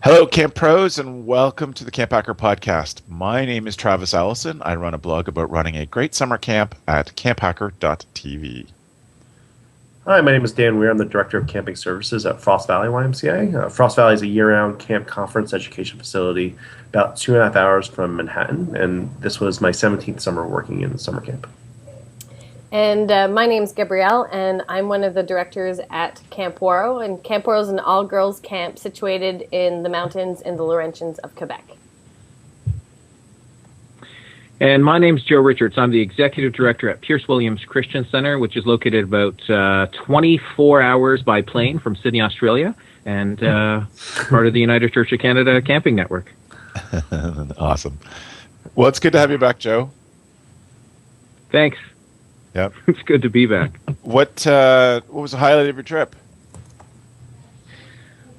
Hello, Camp Pros, and welcome to the CampHacker podcast. My name is Travis Allison. I run a blog about running a great summer camp at camphacker.tv. Hi, my name is Dan Weir. I'm the Director of Camping Services at Frost Valley YMCA. Frost Valley is a year-round camp conference education facility about 2.5 hours from Manhattan, and this was my 17th summer working in summer camp. And my name's Gabrielle, and I'm one of the directors at Camp Waro. And Camp Waro is an all-girls camp situated in the mountains in the Laurentians of Quebec. And my name's Joe Richards. I'm the executive director at Pierce Williams Christian Center, which is located about 24 hours by plane from Sydney, Australia, and part of the United Church of Canada Camping Network. Awesome. Well, it's good to have you back, Joe. Thanks. Yep. It's good to be back. What was the highlight of your trip?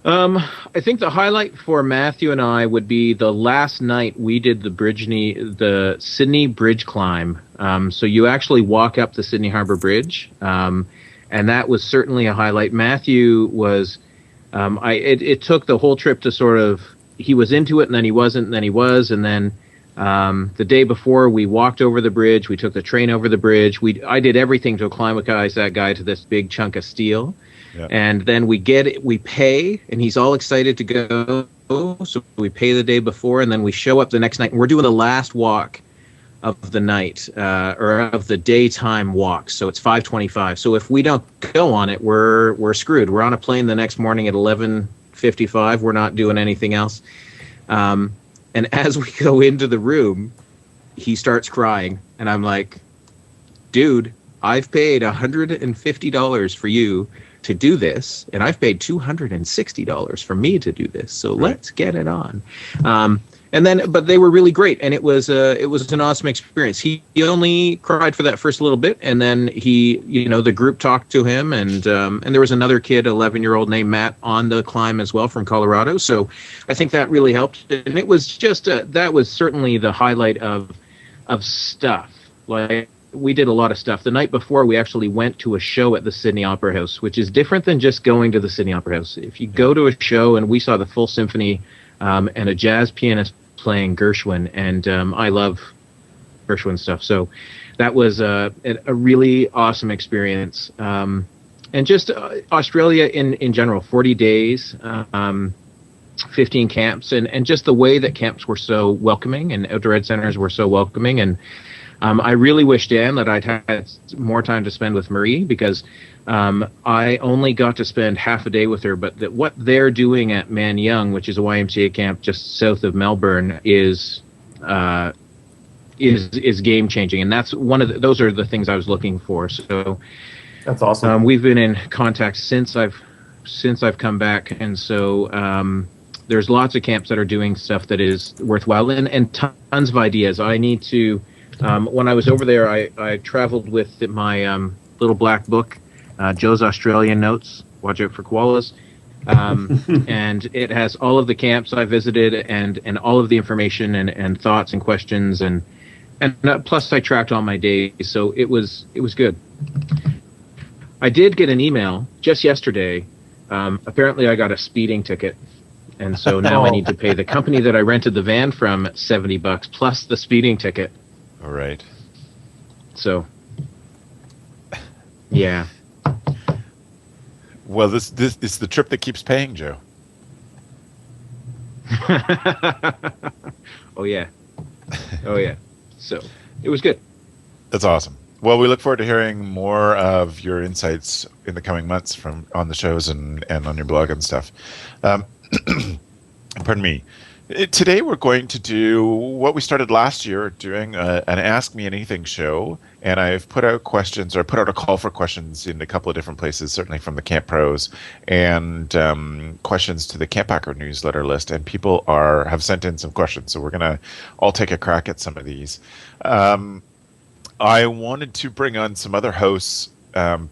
I think the highlight for Matthew and I would be the last night we did the Sydney Bridge climb. So you actually walk up the Sydney Harbour Bridge, and that was certainly a highlight. Matthew was, it took the whole trip to sort of, he was into it and then he wasn't, and then he was, and then the day before we walked over the bridge, we took the train over the bridge. I did everything to acclimatize that guy to this big chunk of steel. Yep. And then we pay, and he's all excited to go. So we pay the day before, and then we show up the next night, and we're doing the last walk of the night, or of the daytime walk. So it's 5:25. So if we don't go on it, we're screwed. We're on a plane the next morning at 11:55. We're not doing anything else. And as we go into the room, he starts crying, and I'm like, dude, I've paid $150 for you to do this, and I've paid $260 for me to do this. So let's get it on. But they were really great, and it was an awesome experience. He only cried for that first little bit, and then the group talked to him, and there was another kid, 11-year-old named Matt, on the climb as well from Colorado. So I think that really helped, and it was just that was certainly the highlight of stuff. Like, we did a lot of stuff. The night before, we actually went to a show at the Sydney Opera House, which is different than just going to the Sydney Opera House. If you go to a show, and we saw the full symphony and a jazz pianist playing Gershwin, and I love Gershwin stuff. So that was a really awesome experience. And just Australia in general, 40 days, 15 camps, and just the way that camps were so welcoming and outdoor ed centers were so welcoming. And I really wish, Dan, that I'd had more time to spend with Marie, because I only got to spend half a day with her. But what they're doing at Man Young, which is a YMCA camp just south of Melbourne, is game changing, and that's those are the things I was looking for. So that's awesome. We've been in contact since I've come back, and so there's lots of camps that are doing stuff that is worthwhile, and tons of ideas. I need to. When I was over there, I traveled with my little black book, Joe's Australian Notes, Watch Out for Koalas, and it has all of the camps I visited and all of the information and thoughts and questions, and plus I tracked all my days, so it was good. I did get an email just yesterday. Apparently I got a speeding ticket, and so now I need to pay the company that I rented the van from $70 plus the speeding ticket. All right. So, yeah. Well, this is the trip that keeps paying, Joe. Oh yeah. So it was good. That's awesome. Well, we look forward to hearing more of your insights in the coming months on the shows and on your blog and stuff. Pardon me. Today we're going to do what we started last year, doing an Ask Me Anything show, and I've put out questions, or put out a call for questions in a couple of different places, certainly from the Camp Pros, and questions to the CampHacker newsletter list, and people have sent in some questions, so we're going to all take a crack at some of these. I wanted to bring on some other hosts,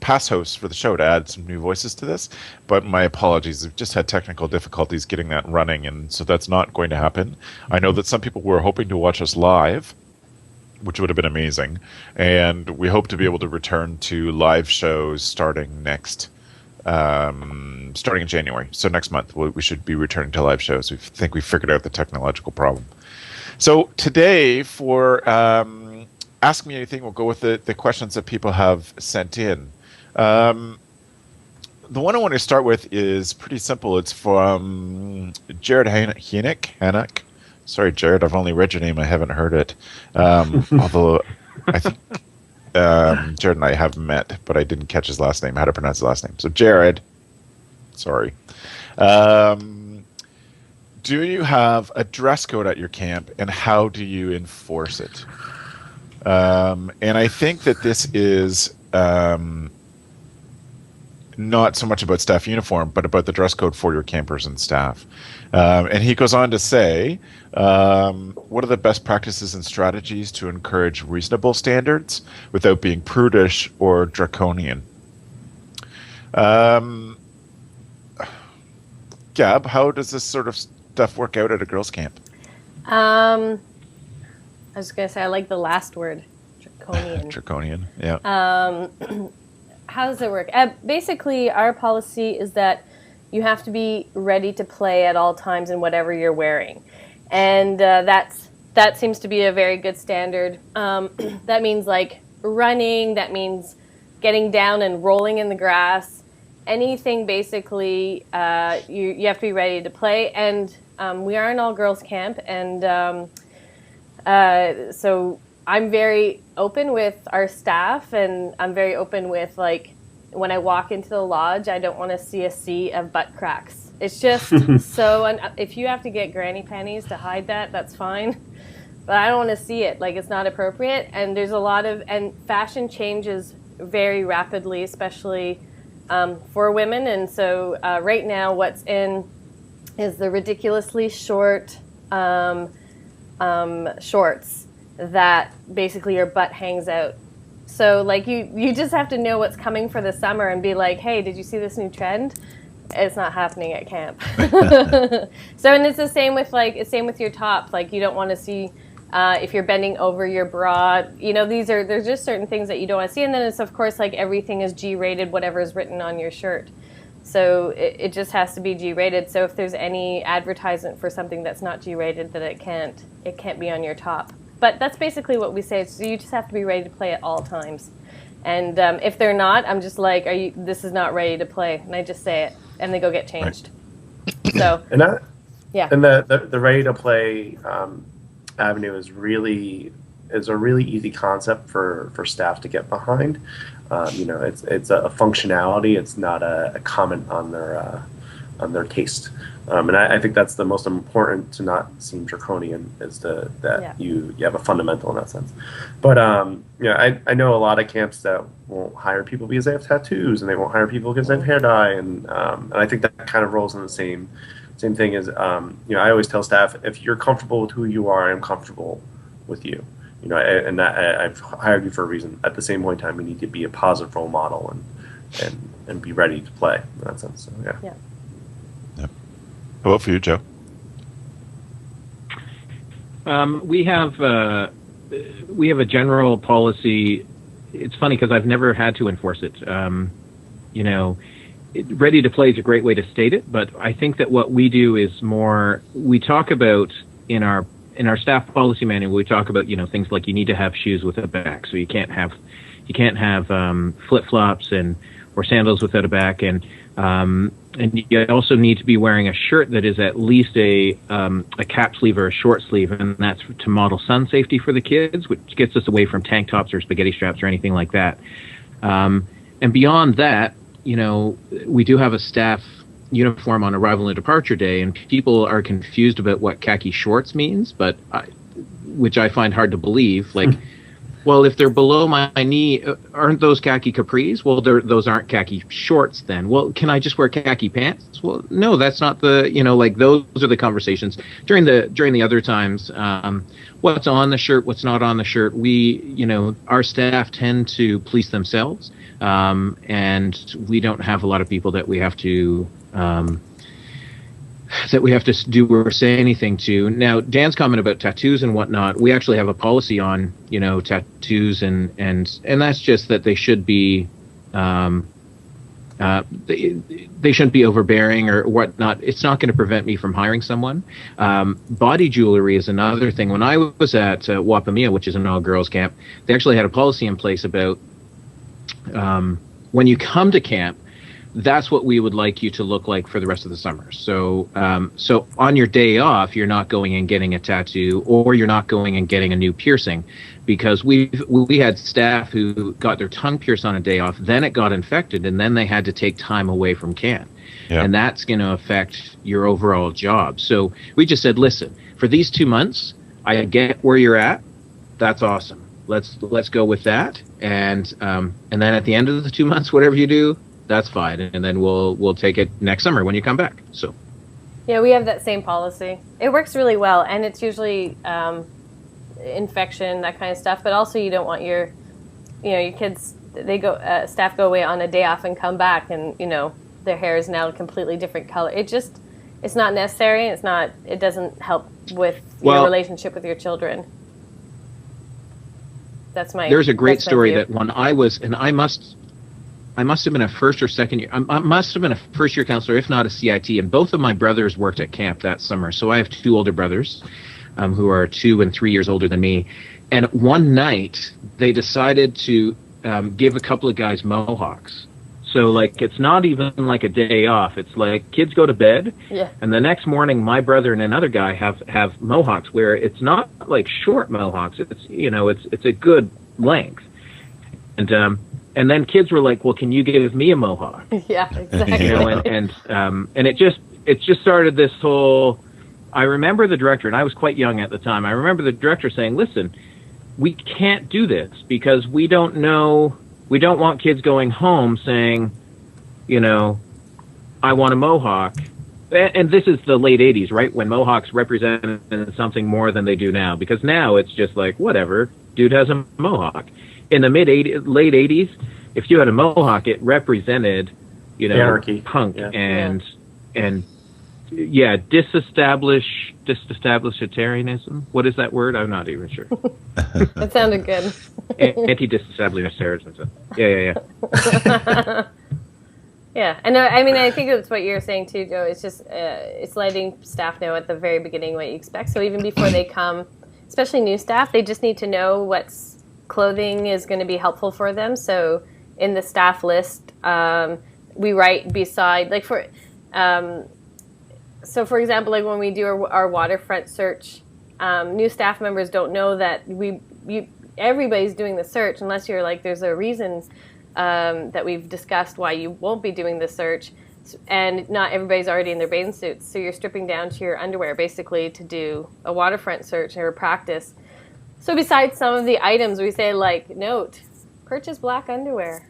past hosts for the show, to add some new voices to this, but my apologies. I've just had technical difficulties getting that running, and so that's not going to happen. I know that some people were hoping to watch us live, which would have been amazing, and we hope to be able to return to live shows starting next starting in January. So next month we should be returning to live shows. We think we figured out the technological problem. So today for Ask Me Anything, we'll go with the questions that people have sent in. The one I want to start with is pretty simple. It's from Jared Hannock. Sorry, Jared, I've only read your name. I haven't heard it. Although I think Jared and I have met, but I didn't catch his last name, how to pronounce his last name. So Jared, sorry. Do you have a dress code at your camp, and how do you enforce it? And I think that this is not so much about staff uniform, but about the dress code for your campers and staff. And he goes on to say, what are the best practices and strategies to encourage reasonable standards without being prudish or draconian? Gab, how does this sort of stuff work out at a girls' camp? I was going to say, I like the last word, draconian. Draconian, yeah. How does it work? Basically, our policy is that you have to be ready to play at all times in whatever you're wearing. And that seems to be a very good standard. That means like running, that means getting down and rolling in the grass. Anything basically, you have to be ready to play. And we are an all-girls camp, and so I'm very open with our staff, and I'm very open with, like, when I walk into the lodge, I don't want to see a sea of butt cracks. It's just so, if you have to get granny panties to hide that, that's fine. But I don't want to see it. Like, it's not appropriate. And there's a lot of, and fashion changes very rapidly, especially for women. And so right now what's in is the ridiculously short shorts that basically your butt hangs out. So like you just have to know what's coming for the summer and be like, hey, did you see this new trend? It's not happening at camp. So, and it's the same with your top. Like, you don't want to see if you're bending over your bra. You know, there's just certain things that you don't want to see. And then it's, of course, like, everything is G-rated, whatever is written on your shirt. So it just has to be G-rated. So if there's any advertisement for something that's not G-rated, that it can't be on your top. But that's basically what we say. So you just have to be ready to play at all times. And if they're not, I'm just like, this is not ready to play. And I just say it, and they go get changed. Right. So, and that, yeah. And the ready to play avenue is a really easy concept for staff to get behind. You know, it's a functionality. It's not a comment on their taste. And I think that's the most important, to not seem draconian, is that you have a fundamental in that sense. But you know, I know a lot of camps that won't hire people because they have tattoos, and they won't hire people because they have hair dye, and I think that kind of rolls in the same thing as, you know, I always tell staff, if you're comfortable with who you are, I'm comfortable with you. You know, and that I've hired you for a reason. At the same point in time, you need to be a positive role model and be ready to play in that sense. So, yeah. Yeah. How about for you, Joe? We have a general policy. It's funny because I've never had to enforce it. You know, ready to play is a great way to state it, but I think that what we do is more, we talk about in our staff policy manual, we talk about, you know, things like you need to have shoes with a back, so you can't have flip-flops or sandals without a back, and you also need to be wearing a shirt that is at least a cap sleeve or a short sleeve, and that's to model sun safety for the kids, which gets us away from tank tops or spaghetti straps or anything like that. And beyond that, you know, we do have a staff uniform on arrival and departure day, and people are confused about what khaki shorts means, which I find hard to believe. Like, well, if they're below my knee, aren't those khaki capris? Well, those aren't khaki shorts then. Well, can I just wear khaki pants? Well, no, that's not the, you know, like, those are the conversations. During the other times, what's on the shirt, what's not on the shirt, you know, our staff tend to police themselves, and we don't have a lot of people that we have to do or say anything to. Now, Dan's comment about tattoos and whatnot, we actually have a policy on, you know, tattoos, and that's just that they should be they shouldn't be overbearing or whatnot. It's not going to prevent me from hiring someone. Body jewelry is another thing. When I was at Wapamea, which is an all-girls camp, they actually had a policy in place about when you come to camp, that's what we would like you to look like for the rest of the summer. So, so on your day off, you're not going and getting a tattoo, or you're not going and getting a new piercing, because we had staff who got their tongue pierced on a day off, then it got infected, and then they had to take time away from camp. Yeah. And that's going to affect your overall job. So we just said, listen, for these 2 months, I get where you're at. That's awesome. Let's go with that. And then at the end of the 2 months, whatever you do, that's fine, and then we'll take it next summer when you come back. So, yeah, we have that same policy. It works really well, and it's usually infection, that kind of stuff. But also, you don't want your kids. They go staff go away on a day off and come back, and their hair is now a completely different color. It's not necessary. It doesn't help with your relationship with your children. There's a great story that when I was, and I must have been a first or second year. I must have been a first-year counselor, if not a CIT. And both of my brothers worked at camp that summer. So I have 2 older brothers who are 2 and 3 years older than me. And one night, they decided to give a couple of guys mohawks. So, like, it's not even like a day off. It's like kids go to bed, and the next morning, my brother and another guy have mohawks, where it's not like short mohawks. It's a good length. And then kids were like, "Well, can you give me a mohawk?" Yeah, exactly. And it just started this whole. I remember the director, and I was quite young at the time. I remember the director saying, "Listen, we can't do this because we don't know. We don't want kids going home saying, I want a mohawk." And this is the late '80s, right? When mohawks represented something more than they do now. Because now it's just like, whatever, dude has a mohawk. In the late '80s, if you had a mohawk, it represented, anarchy, punk, and disestablishmentarianism. What is that word? I'm not even sure. That sounded good. Anti-disestablishmentarianism. Yeah. Yeah, and I mean, I think that's what you're saying too, Joe. It's just it's letting staff know at the very beginning what you expect. So even before they come, especially new staff, they just need to know what's clothing is going to be helpful for them. So in the staff list, we write beside, like for example, like when we do our waterfront search, new staff members don't know that everybody's doing the search unless you're like, there's a reason that we've discussed why you won't be doing the search, and not everybody's already in their bathing suits. So you're stripping down to your underwear basically to do a waterfront search or practice. So besides some of the items, we say, like, note, purchase black underwear.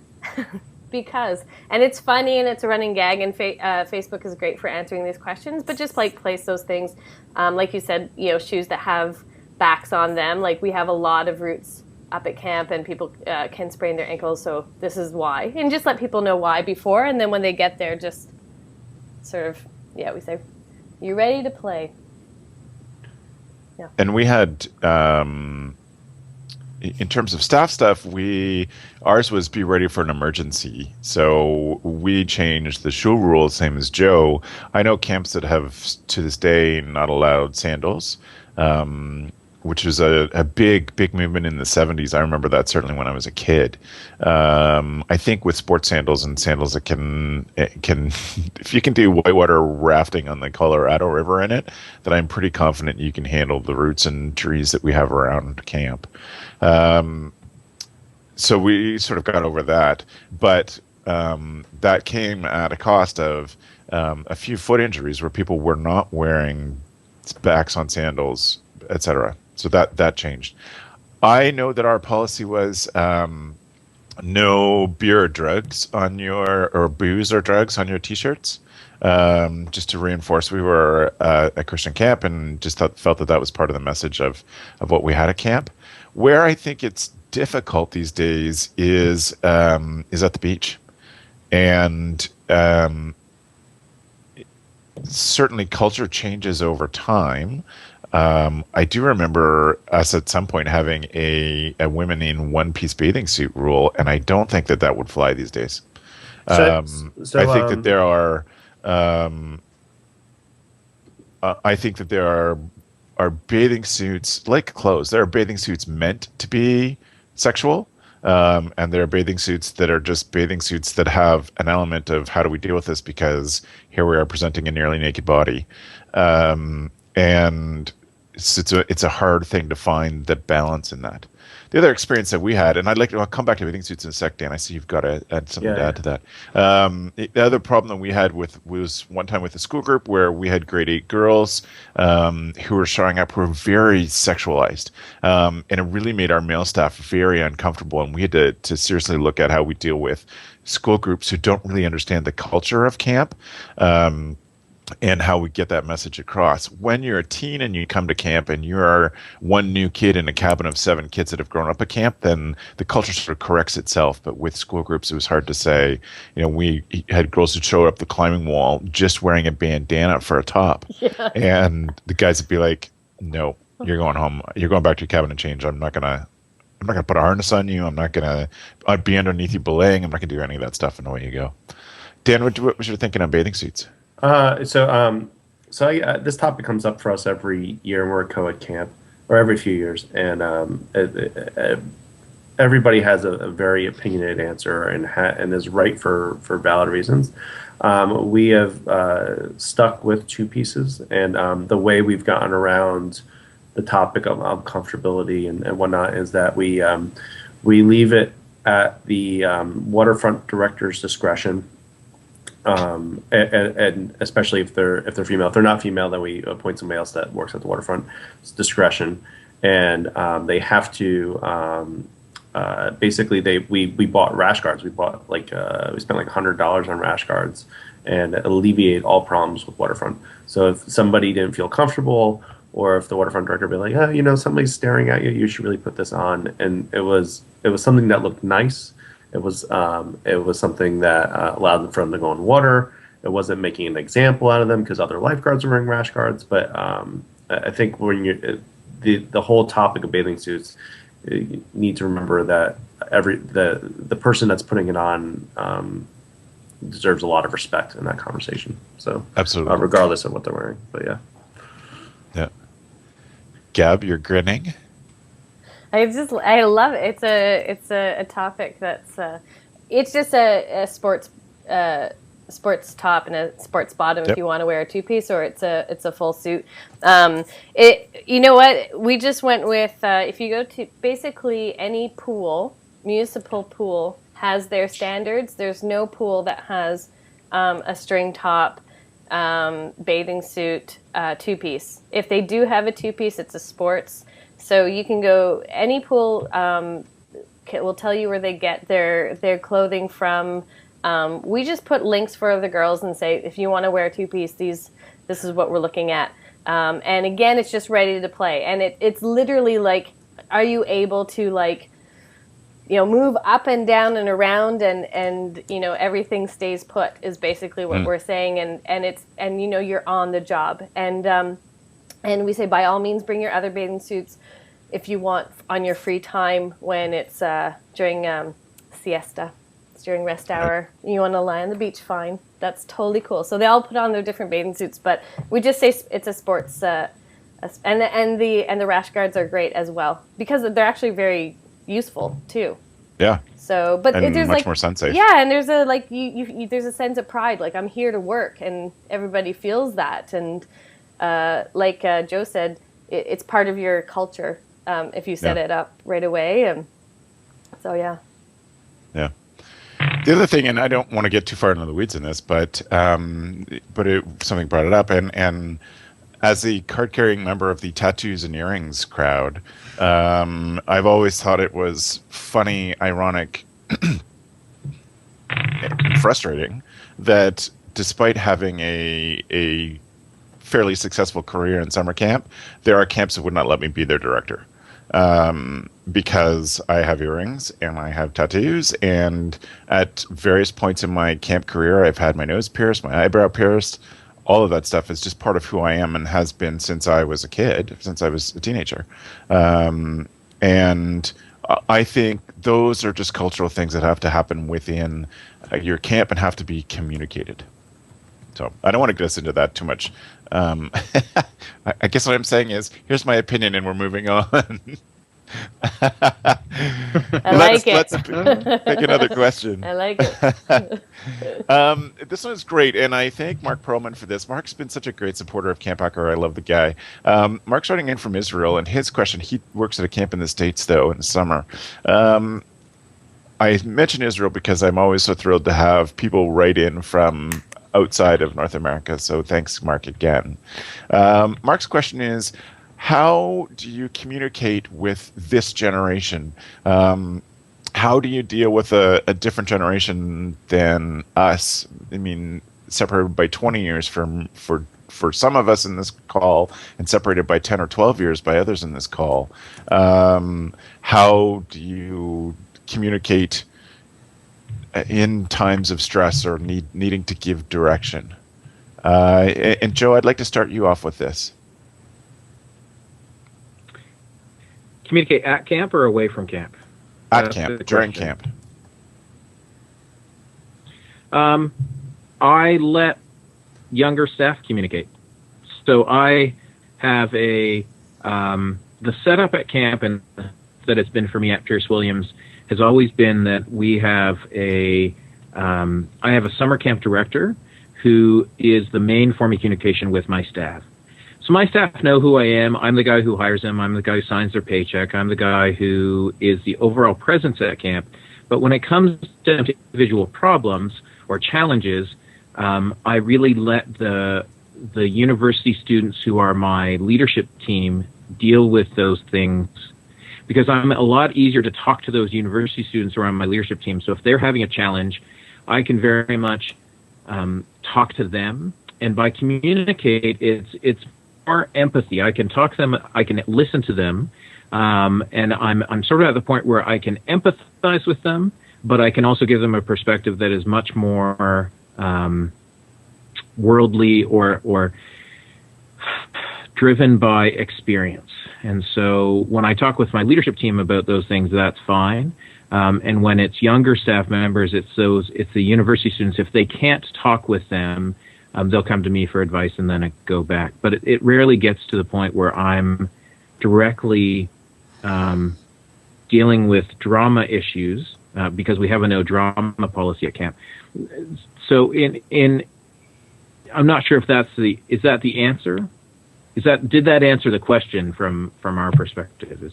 Because, and it's funny and it's a running gag, and Facebook is great for answering these questions, but just like place those things, like you said, shoes that have backs on them. Like we have a lot of roots up at camp, and people can sprain their ankles, so this is why. And just let people know why before, and then when they get there, just sort of, we say, you ready to play? Yeah. And we had, in terms of staff stuff, ours was be ready for an emergency. So we changed the shoe rules, same as Joe. I know camps that have, to this day, not allowed sandals, which was a big movement in the 70s. I remember that certainly when I was a kid. I think with sports sandals and sandals that can if you can do whitewater rafting on the Colorado River in it, then I'm pretty confident you can handle the roots and trees that we have around camp. So we sort of got over that, but that came at a cost of a few foot injuries where people were not wearing backs on sandals, etc. So that changed. I know that our policy was no beer or drugs on or booze or drugs on your T-shirts, just to reinforce we were a Christian camp, and just felt that was part of the message of what we had at camp. Where I think it's difficult these days is at the beach, and certainly culture changes over time. I do remember us at some point having a women in one-piece bathing suit rule, and I don't think that would fly these days. So, I so think that there are. I think that there are bathing suits like clothes. There are bathing suits meant to be sexual, and there are bathing suits that are just bathing suits that have an element of how do we deal with this because here we are presenting a nearly naked body, and it's a hard thing to find the balance in that. The other experience that we had, and I'll come back to bathing suits in a sec, Dan. I see you've got to add something to yeah. add to that. The other problem that we had was one time with a school group where we had grade 8 girls who were showing up who were very sexualized, and it really made our male staff very uncomfortable. And we had to seriously look at how we deal with school groups who don't really understand the culture of camp. And how we get that message across. When you're a teen and you come to camp and you're one new kid in a cabin of 7 kids that have grown up at camp, then the culture sort of corrects itself. But with school groups, it was hard to say. We had girls who showed up the climbing wall just wearing a bandana for a top. Yeah. And the guys would be like, no, you're going home. You're going back to your cabin and change. I'm not gonna put a harness on you. I'd be underneath you belaying. I'm not gonna do any of that stuff, and away you go. Dan, what was your thinking on bathing suits? This topic comes up for us every year, and we're at co-ed camp, or every few years, and everybody has a very opinionated answer and is right for valid reasons. We have stuck with 2 pieces, and the way we've gotten around the topic of comfortability and whatnot is that we leave it at the waterfront director's discretion. And especially if they're female. If they're not female, then we appoint somebody else that works at the waterfront. It's discretion, and they have to basically we bought rash guards. We bought we spent like $100 on rash guards and alleviate all problems with waterfront. So if somebody didn't feel comfortable, or if the waterfront director would be like, somebody's staring at you, you should really put this on. And it was something that looked nice. It was something that allowed for them to go in water. It wasn't making an example out of them because other lifeguards were wearing rash guards. But I think when the whole topic of bathing suits, you need to remember that the person that's putting it on deserves a lot of respect in that conversation. So absolutely, regardless of what they're wearing. But yeah. Gab, you're grinning. I love it. It's a topic that's it's just a sports top and a sports bottom. Yep. If you want to wear a 2-piece, or it's a full suit. You know what? We just went with if you go to basically any pool, municipal pool has their standards. There's no pool that has a string top, bathing suit, 2-piece. If they do have a 2-piece, it's a sports. So you can go any pool. Will tell you where they get their clothing from. We just put links for the girls and say if you want to wear a 2-piece, this is what we're looking at. And again, it's just ready to play. And it's literally like, are you able to move up and down and around and everything stays put is basically what we're saying. And you're on the job. And we say, by all means, bring your other bathing suits if you want on your free time when it's during siesta. It's during rest hour. You want to lie on the beach, fine. That's totally cool. So they all put on their different bathing suits, but we just say it's a sports. And the rash guards are great as well because they're actually very useful too. Yeah. So, but and there's much more sun safe. Yeah, and there's a there's a sense of pride. Like, I'm here to work, and everybody feels that. And Joe said, it's part of your culture if you set it up right away. And so, yeah. Yeah. The other thing, and I don't want to get too far into the weeds in this, but something brought it up, and as a card-carrying member of the tattoos and earrings crowd, I've always thought it was funny, ironic, and frustrating that despite having a fairly successful career in summer camp, there are camps that would not let me be their director. Because I have earrings and I have tattoos, and at various points in my camp career, I've had my nose pierced, my eyebrow pierced. All of that stuff is just part of who I am and has been since I was a kid, since I was a teenager. And I think those are just cultural things that have to happen within your camp and have to be communicated. So I don't want to get us into that too much. I guess what I'm saying is, here's my opinion, and we're moving on. I like it. Let's pick another question. I like it. This one's great, and I thank Mark Perlman for this. Mark's been such a great supporter of CampHacker. I love the guy. Mark's writing in from Israel, and his question, he works at a camp in the States, though, in the summer. I mention Israel because I'm always so thrilled to have people write in from outside of North America, so thanks, Mark, again. Mark's question is, how do you communicate with this generation? How do you deal with a different generation than us? I mean, separated by 20 years for some of us in this call, and separated by 10 or 12 years by others in this call. How do you communicate in times of stress or needing to give direction? And Joe, I'd like to start you off with this. Communicate at camp or away from camp? At camp, during camp. I let younger staff communicate. So I have the setup at camp, and that it's been for me at Pierce Williams, has always been that we have I have a summer camp director who is the main form of communication with my staff. So my staff know who I am. I'm the guy who hires them. I'm the guy who signs their paycheck. I'm the guy who is the overall presence at camp. But when it comes down to individual problems or challenges, I really let the university students who are my leadership team deal with those things, because I'm a lot easier to talk to those university students who are on my leadership team. So if they're having a challenge, I can very much talk to them. And by communicate, it's more empathy. I can talk to them. I can listen to them, and I'm sort of at the point where I can empathize with them, but I can also give them a perspective that is much more worldly or driven by experience. And so when I talk with my leadership team about those things, that's fine. And when it's younger staff members, it's the university students. If they can't talk with them, they'll come to me for advice, and then I go back. But it rarely gets to the point where I'm directly dealing with drama issues, because we have a no drama policy at camp. So I'm not sure if is that the answer? Did that answer the question from our perspective?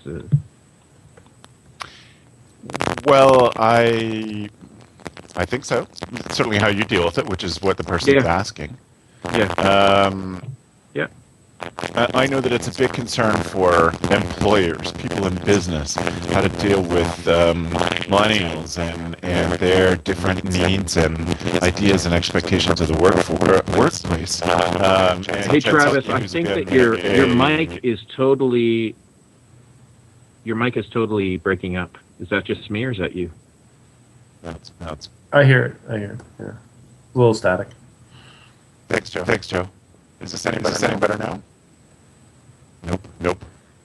Well, I think so. It's certainly how you deal with it, which is what the person's asking. Yeah. Yeah. I know that it's a big concern for employers, people in business, how to deal with millennials and their different needs and ideas and expectations of the workplace. Hey, Travis, I think that your mic is totally breaking up. Is that just me, or is that you? That's I hear it. Yeah. A little static. Thanks, Joe. Is this any better now? Nope.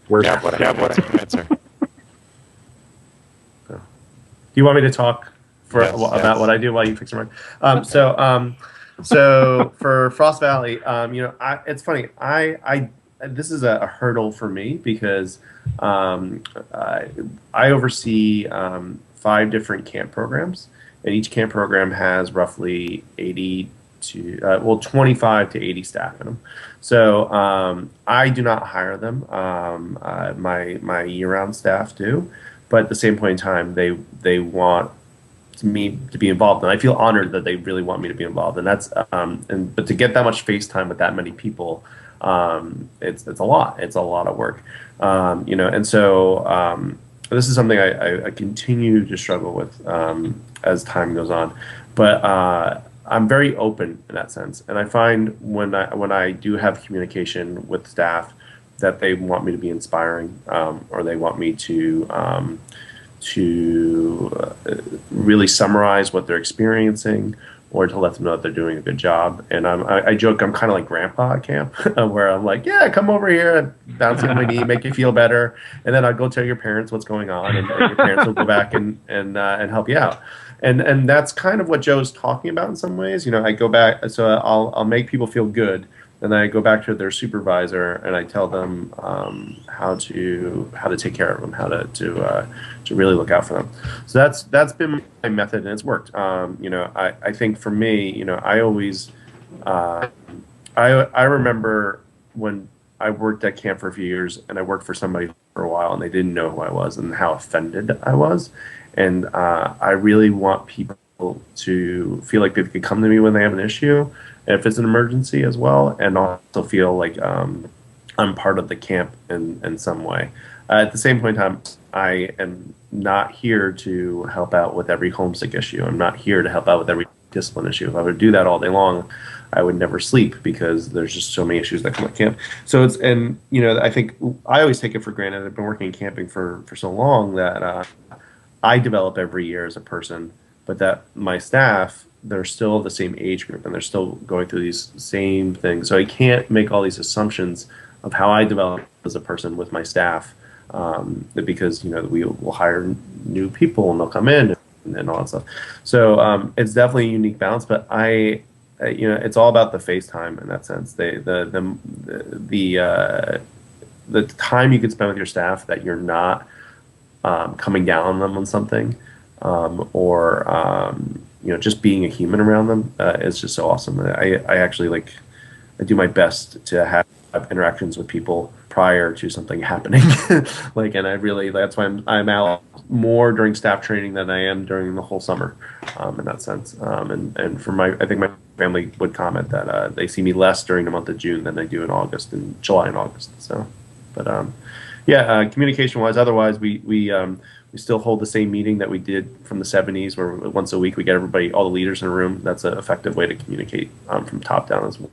Worse. Yeah, what I answer. Do you want me to talk about what I do while you fix your mic? So for Frost Valley, it's funny. This is a hurdle for me because I oversee 5 different camp programs, and each camp program has roughly 25 to 80 staff in them. So I do not hire them. My year-round staff do, but at the same point in time, they want me to be involved, and I feel honored that they really want me to be involved. And that's but to get that much face time with that many people, it's a lot. It's a lot of work, And so this is something I continue to struggle with as time goes on, but I'm very open in that sense, and I find when I do have communication with staff that they want me to be inspiring, or they want me to really summarize what they're experiencing, or to let them know that they're doing a good job. And I joke I'm kind of like grandpa at camp, where I'm like, yeah, come over here, bouncing on my knee, make you feel better, and then I'll go tell your parents what's going on, and your parents will go back and help you out. And that's kind of what Joe's talking about in some ways. I go back, so I'll make people feel good, and then I go back to their supervisor and I tell them how to take care of them, how to really look out for them. So that's been my method, and it's worked. I think for me, I always I remember when I worked at camp for a few years, and I worked for somebody for a while, and they didn't know who I was and how offended I was. And I really want people to feel like they can come to me when they have an issue, and if it's an emergency as well, and also feel like I'm part of the camp in some way. At the same point in time, I am not here to help out with every homesick issue. I'm not here to help out with every discipline issue. If I would do that all day long, I would never sleep, because there's just so many issues that come at camp. So I think I always take it for granted. I've been working in camping for so long that I develop every year as a person, but that my staff, they're still the same age group, and they're still going through these same things. So I can't make all these assumptions of how I develop as a person with my staff, because we will hire new people and they'll come in and all that stuff. So it's definitely a unique balance, but it's all about the face time in that sense. The time you can spend with your staff that you're not coming down on them on something, or just being a human around them is just so awesome. I actually I do my best to have interactions with people prior to something happening. And I really, that's why I'm out more during staff training than I am during the whole summer, in that sense. And for I think my family would comment that they see me less during the month of June than they do in August and July and August. So, but communication wise, otherwise we still hold the same meeting that we did from the 70s, where once a week we get all the leaders in a room. That's an effective way to communicate from top down as well.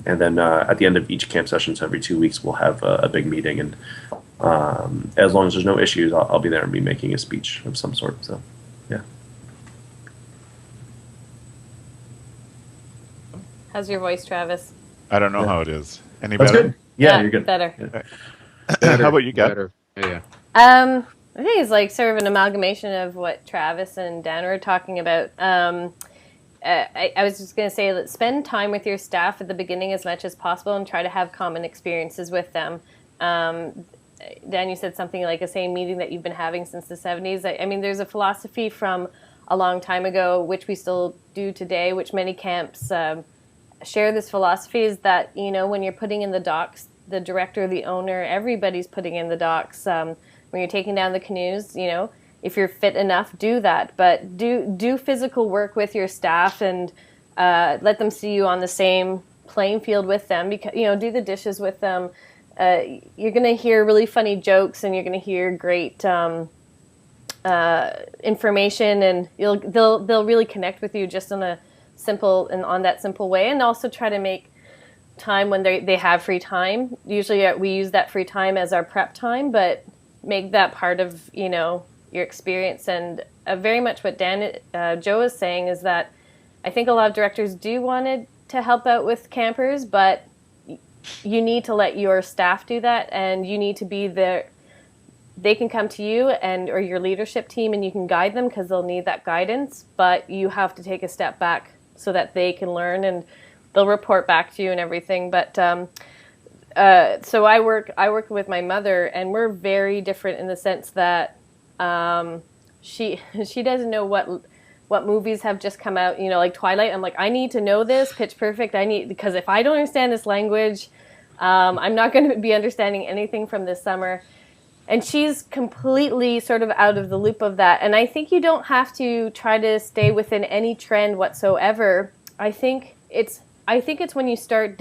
And then at the end of each camp session, so every 2 weeks, we'll have a big meeting, and as long as there's no issues, I'll be there and be making a speech of some sort. So, yeah. How's your voice, Travis? I don't know how it is. Any That's better? good. Yeah, you're good. Better. Yeah. How about you, Gab? Better. Yeah. I think it's sort of an amalgamation of what Travis and Dan were talking about. I was just going to say that spend time with your staff at the beginning as much as possible, and try to have common experiences with them. Dan, you said something like a same meeting that you've been having since the 70s. I mean, there's a philosophy from a long time ago, which we still do today, which many camps share this philosophy, is that, when you're putting in the docks, the director, the owner, everybody's putting in the docks. When you're taking down the canoes, if you're fit enough, do that. But do physical work with your staff, and let them see you on the same playing field with them. Because do the dishes with them. You're going to hear really funny jokes, and you're going to hear great information, and they'll really connect with you just on that simple way. And also try to make time when they have free time. Usually we use that free time as our prep time, but make that part of your experience. And very much what Joe is saying is that I think a lot of directors do want to help out with campers, but you need to let your staff do that, and you need to be there. They can come to you or your leadership team, and you can guide them, because they'll need that guidance, but you have to take a step back so that they can learn, and they'll report back to you and everything. But so I work with my mother, and we're very different in the sense that she doesn't know what movies have just come out, like Twilight. I'm like, I need to know this. Pitch Perfect. Because if I don't understand this language, I'm not going to be understanding anything from this summer. And she's completely sort of out of the loop of that. And I think you don't have to try to stay within any trend whatsoever. I think it's when you start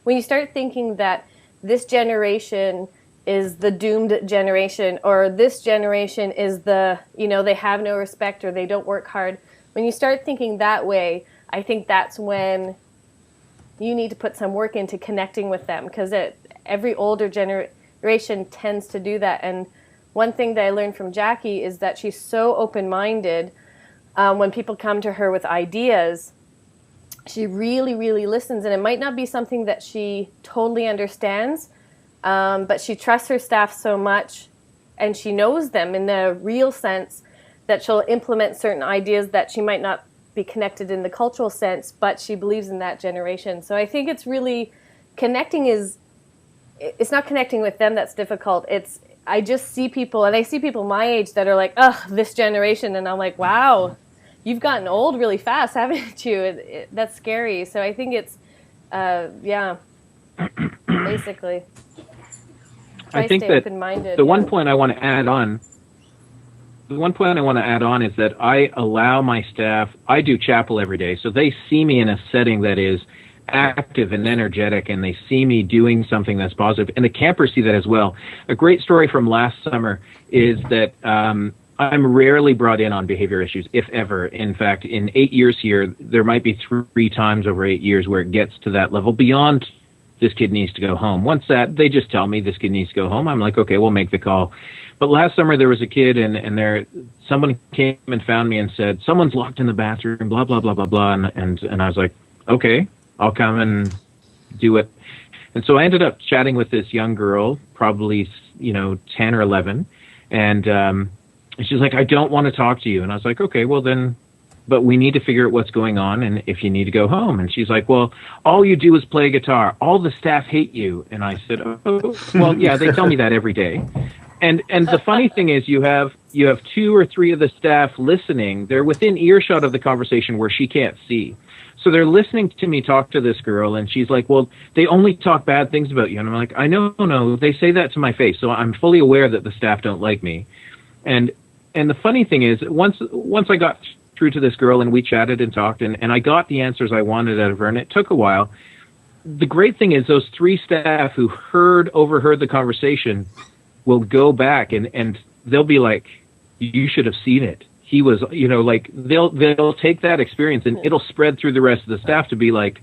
when you start thinking that this generation is the doomed generation, or this generation is they have no respect, or they don't work hard. When you start thinking that way, I think that's when you need to put some work into connecting with them, because every older generation tends to do that. And one thing that I learned from Jackie is that she's so open-minded when people come to her with ideas, she really, really listens, and it might not be something that she totally understands, but she trusts her staff so much, and she knows them in the real sense that she'll implement certain ideas that she might not be connected in the cultural sense, but she believes in that generation. So I think it's really connecting it's not connecting with them that's difficult. I just see people, and I see people my age that are like, ugh, this generation, and I'm like, wow, you've gotten old really fast, haven't you? That's scary. So I think it's, basically. I think that the one point I want to add on, is that I allow my staff, I do chapel every day, so they see me in a setting that is active and energetic, and they see me doing something that's positive, and the campers see that as well. A great story from last summer is that I'm rarely brought in on behavior issues, if ever. In fact, in 8 years here, there might be 3 times over 8 years where it gets to that level beyond this kid needs to go home. Once that, they just tell me this kid needs to go home. I'm like, okay, we'll make the call. But last summer there was a kid, and someone came and found me and said, someone's locked in the bathroom, blah, blah, blah, blah, blah. And I was like, okay, I'll come and do it. And so I ended up chatting with this young girl, probably, 10 or 11. And she's like, I don't want to talk to you. And I was like, okay, well then, but we need to figure out what's going on and if you need to go home. And she's like, well, all you do is play guitar. All the staff hate you. And I said, oh, well, yeah, they tell me that every day. And the funny thing is you have 2 or 3 of the staff listening. They're within earshot of the conversation where she can't see. So they're listening to me talk to this girl, and she's like, well, they only talk bad things about you. And I'm like, I know, no, they say that to my face. So I'm fully aware that the staff don't like me. And the funny thing is, once I got through to this girl and we chatted and talked, and I got the answers I wanted out of her, and it took a while. The great thing is those 3 staff who overheard the conversation will go back and they'll be like, you should have seen it. He was, they'll take that experience and it'll spread through the rest of the staff to be like,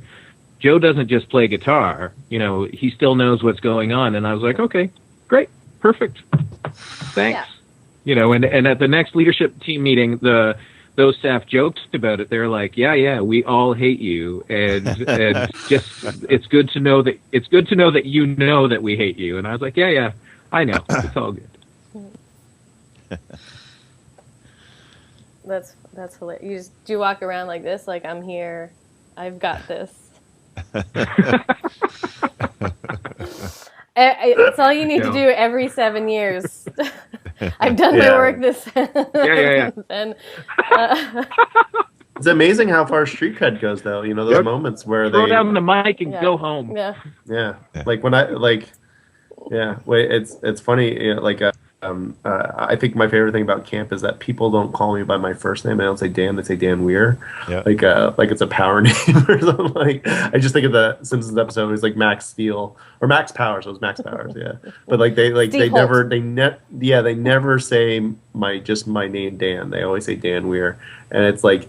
Joe doesn't just play guitar, he still knows what's going on. And I was like, okay, great, perfect, thanks. Yeah. And at the next leadership team meeting, those staff joked about it. They're like, yeah, we all hate you, and just it's good to know that you know that we hate you. And I was like, yeah, I know, it's all good. That's hilarious. Do you walk around like this, like I'm here, I've got this? It's all you need to do every 7 years. I've done my work this. Yeah. And, it's amazing how far street cred goes, though. Those moments where throw down the mic and go home. Yeah. Like when it's funny. I think my favorite thing about camp is that people don't call me by my first name. They don't say Dan. They say Dan Weir. Yeah. Like it's a power name or something. Like I just think of the Simpsons episode. It was like Max Steel or Max Powers. It was Max Powers. Yeah. But they never say my name Dan. They always say Dan Weir. And it's like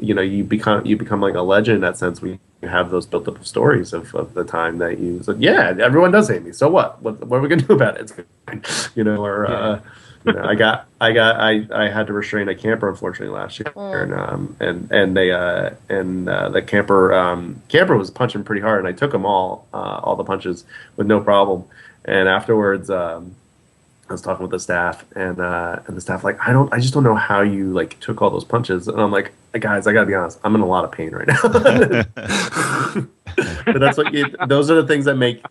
you become like a legend in that sense. You have those built up stories of the time that you said, yeah, everyone does hate me. So what? What are we gonna do about it? It's fine. I had to restrain a camper unfortunately last year, and the camper was punching pretty hard, and I took them all the punches with no problem. And afterwards, I was talking with the staff, and the staff like, I just don't know how you like took all those punches. And I'm like, guys, I gotta be honest, I'm in a lot of pain right now. But that's those are the things that make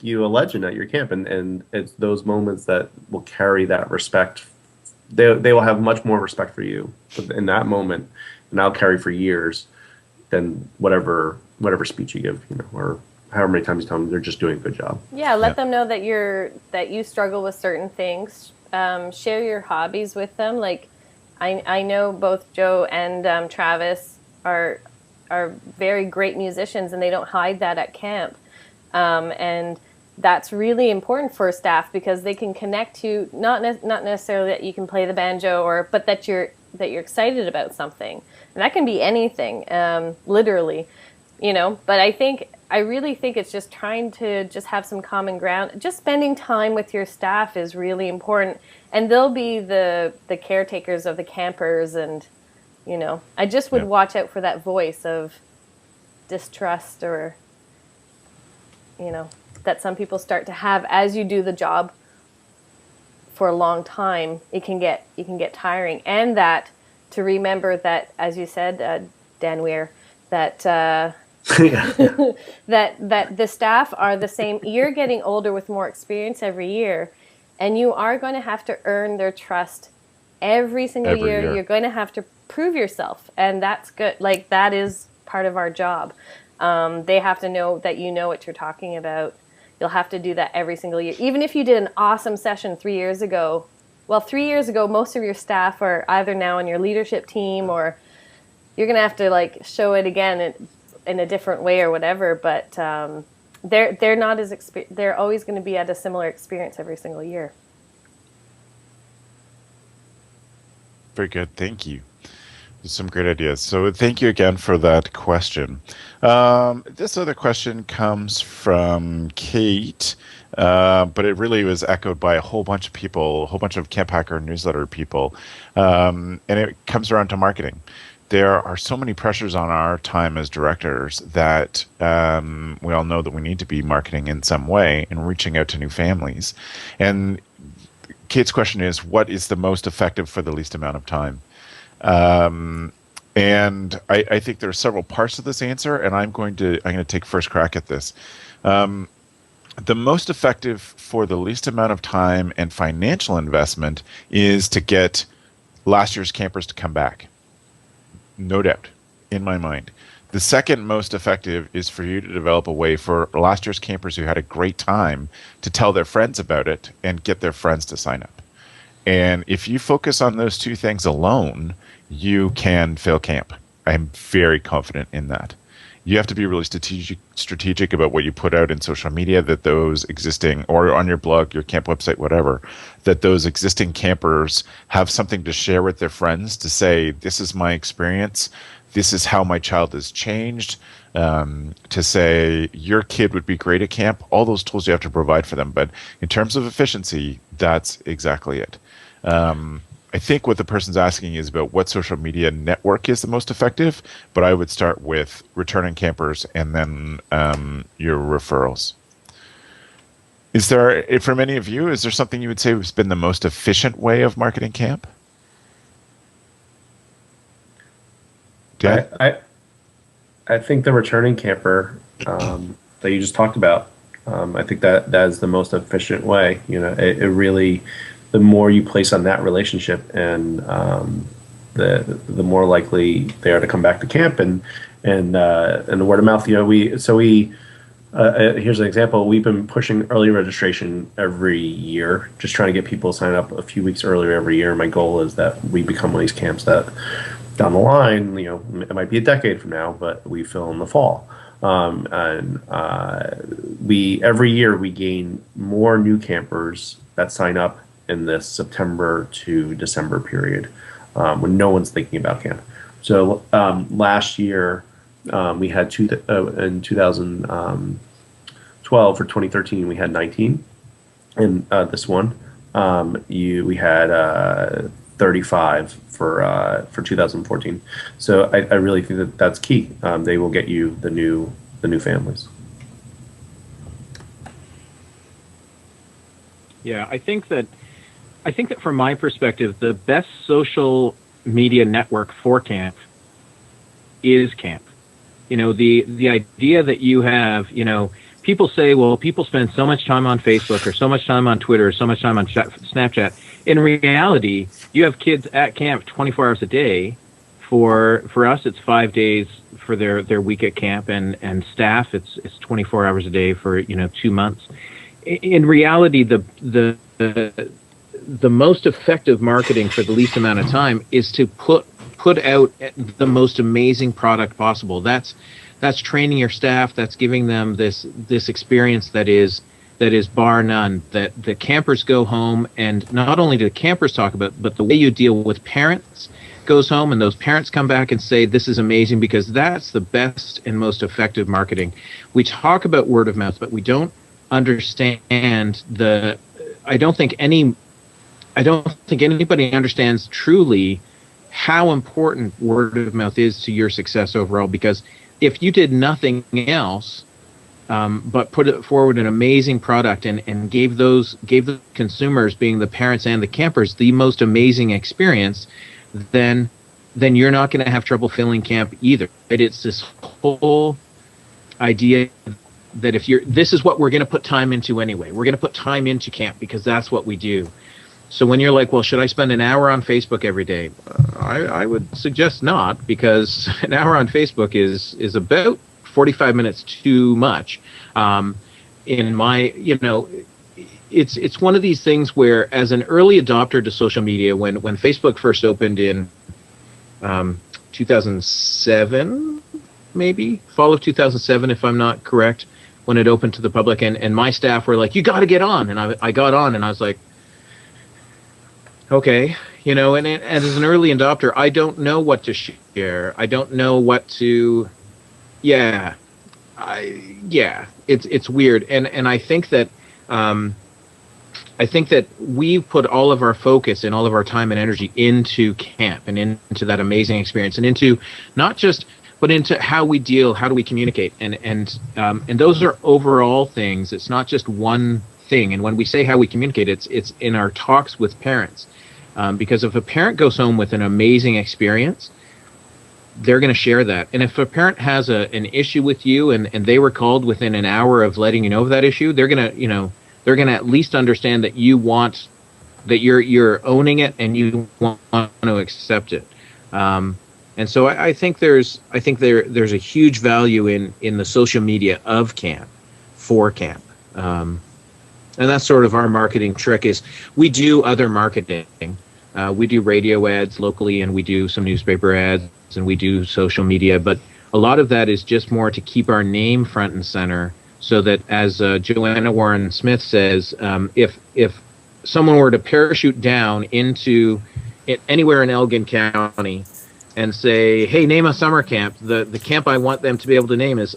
you a legend at your camp, and it's those moments that will carry that respect. They will have much more respect for you in that moment, and I'll carry for years than whatever speech you give, or however many times you tell them they're just doing a good job. Yeah, let them know that you struggle with certain things. Share your hobbies with them. Like I know both Joe and Travis are very great musicians, and they don't hide that at camp. And that's really important for staff because they can connect to not necessarily that you can play the banjo but that you're excited about something, and that can be anything, literally, But I really think it's just trying to just have some common ground. Just spending time with your staff is really important, and they'll be the caretakers of the campers, and You know, I just would watch out for that voice of distrust, or, you know, that some people start to have as you do the job for a long time. It can get tiring, and that to remember that, as you said, Dan Weir, that that the staff are the same. You're getting older with more experience every year, and you are going to have to earn their trust every single year. You're going to have to prove yourself, and that's good. Like, that is part of our job. They have to know that you know what you're talking about. You'll have to do that every single year. Even if you did an awesome session 3 years ago, well, 3 years ago, most of your staff are either now on your leadership team, or you're going to have to like show it again in a different way or whatever. But they're not as they're always going to be at a similar experience every single year. Very good. Thank you. Some great ideas. So thank you again for that question. This other question comes from Kate, but it really was echoed by a whole bunch of people, a whole bunch of CampHacker newsletter people, and it comes around to marketing. There are so many pressures on our time as directors that we all know that we need to be marketing in some way and reaching out to new families. And Kate's question is, what is the most effective for the least amount of time? And I think there are several parts of this answer, and I'm going to take first crack at this. The most effective for the least amount of time and financial investment is to get last year's campers to come back. No doubt, in my mind. The second most effective is for you to develop a way for last year's campers who had a great time to tell their friends about it and get their friends to sign up. And if you focus on those two things alone, you can fill camp. I'm very confident in that. You have to be really strategic about what you put out in social media, that those existing, or on your blog, your camp website, whatever, that those existing campers have something to share with their friends to say, this is my experience, this is how my child has changed, to say your kid would be great at camp. All those tools you have to provide for them. But in terms of efficiency, that's exactly it. I think what the person's asking is about what social media network is the most effective, but I would start with returning campers and then your referrals. Is there, for many of you, is there something you would say has been the most efficient way of marketing camp? Dan? I think the returning camper that you just talked about, I think that is the most efficient way. You know, it really, the more you place on that relationship, and the more likely they are to come back to camp, and the word of mouth. You know, here's an example. We've been pushing early registration every year, just trying to get people to sign up a few weeks earlier every year. My goal is that we become one of these camps that down the line, you know, it might be a decade from now, but we fill in the fall. Every year we gain more new campers that sign up in this September to December period, when no one's thinking about camp. So last year we had in 2012 for 2013 we had 19, and this one we had 35 for 2014. So I really think that that's key. They will get you the new families. Yeah, I think that from my perspective, the best social media network for camp is camp. You know, the idea that you have, you know, people say, well, people spend so much time on Facebook or so much time on Twitter or so much time on Snapchat. In reality, you have kids at camp 24 hours a day. For us, it's 5 days for their week at camp, and staff, it's 24 hours a day for, you know, 2 months. In reality, the most effective marketing for the least amount of time is to put out the most amazing product possible. That's training your staff. That's giving them this experience that is bar none. That the campers go home, and not only do the campers talk about, but the way you deal with parents goes home, and those parents come back and say, this is amazing, because that's the best and most effective marketing. We talk about word of mouth, but we don't understand I don't think anybody understands truly how important word of mouth is to your success overall. Because if you did nothing else, but put it forward an amazing product and gave the consumers, being the parents and the campers, the most amazing experience, then you're not going to have trouble filling camp either. Right? It's this whole idea that this is what we're going to put time into anyway. We're going to put time into camp because that's what we do. So when you're like, well, should I spend an hour on Facebook every day? I would suggest not, because an hour on Facebook is about 45 minutes too much. In my, it's one of these things where, as an early adopter to social media, when Facebook first opened in 2007, maybe fall of 2007, if I'm not correct, when it opened to the public, and my staff were like, you got to get on, and I got on, and I was like, okay, and as an early adopter, I don't know what to share. I don't know what to, it's weird, and I think that we put all of our focus and all of our time and energy into camp and into that amazing experience, and into not just, but into how we deal, how do we communicate, and those are overall things. It's not just one thing. And when we say how we communicate, it's in our talks with parents, because if a parent goes home with an amazing experience, they're going to share that. And if a parent has an issue with you, and they were called within an hour of letting you know of that issue, they're going to at least understand that you're owning it and you want to accept it. And so I think there's a huge value in the social media of camp, for camp. And that's sort of our marketing trick. Is we do other marketing. We do radio ads locally, and we do some newspaper ads, and we do social media. But a lot of that is just more to keep our name front and center, so that, as Joanna Warren Smith says, if someone were to parachute down into anywhere in Elgin County and say, hey, name a summer camp, the camp I want them to be able to name is,